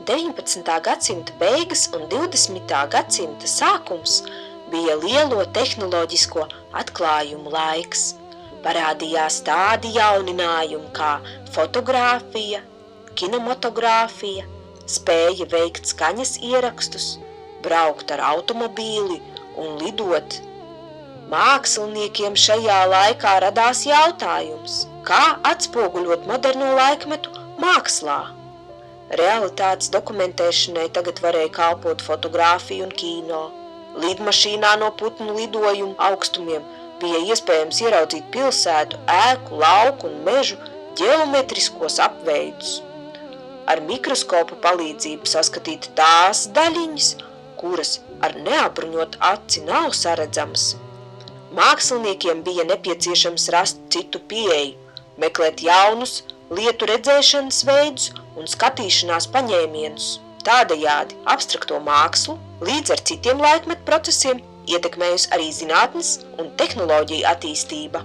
19. gadsimta beigas un 20. gadsimta sākums bija lielo tehnoloģisko atklājumu laiks. Parādījās tādi jauninājumi kā fotogrāfija, kinematogrāfija, spēja veikt skaņas ierakstus, braukt ar automobīli un lidot. Māksliniekiem šajā laikā radās jautājums, kā atspoguļot moderno laikmetu mākslā. Realitātes dokumentēšanai tagad varēja kalpot fotogrāfija un kino. Lidmašīnā no putnu lidojumu augstumiem bija iespējams ieraudzīt pilsētu, ēku, lauku un mežu ģeometriskos apveidus. Ar mikroskopu palīdzību saskatīt tās daļiņas, kuras ar neapbruņotu aci nav saredzamas. Māksliniekiem bija nepieciešams rast citu pieeju, meklēt jaunus lietu redzēšanas veidus un skatīšanās paņēmienus. Tādējādi abstrakto mākslu līdz ar citiem laikmetu procesiem ietekmējusi arī zinātnes un tehnoloģiju attīstība.